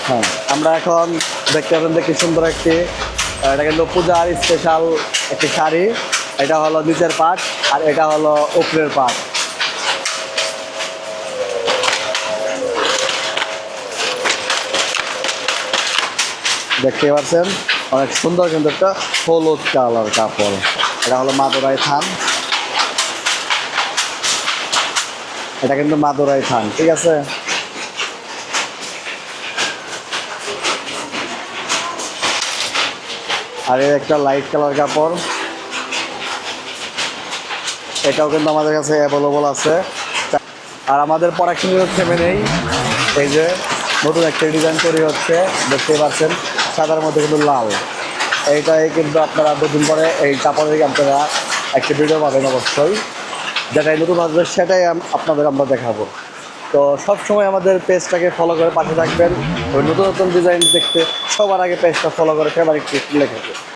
হ্যাঁ, আমরা এখন দেখতে পাবেন যে কি সুন্দর একটি এটা কিন্তু পূজার স্পেশাল একটি শাড়ি। এটা হলো নিচের পাট আর এটা হলো উপরের পাট। দেখতে পাচ্ছেন অনেক সুন্দর কিন্তু একটা হলুদ কালার কাপড়। এটা হলো মাদুরাই থান, এটা কিন্তু মাদুরাই থান, ঠিক আছে। আর এর একটা লাইট কালার কাপড়, এটাও কিন্তু আমাদের কাছে অ্যাভেলেবল আছে। আর আমাদের প্রোডাকশন থেমে নেই। এই যে নতুন একটা ডিজাইন তৈরি হচ্ছে, দেখতেই পাচ্ছেন সাদার মধ্যে কিন্তু লাল। এইটাই কিন্তু আপনারা দুদিন পরে এই কাপড়ের আপনারা একটা ভিডিও পাবেন অবশ্যই, যেটাই নতুন আসবে সেটাই আপনাদের আমরা দেখাবো। তো সবসময় আমাদের পেজটাকে ফলো করে পাশে থাকবেন, ওই নতুন নতুন ডিজাইন দেখতে সবার আগে পেজটা ফলো করে ফেভারিট লিখে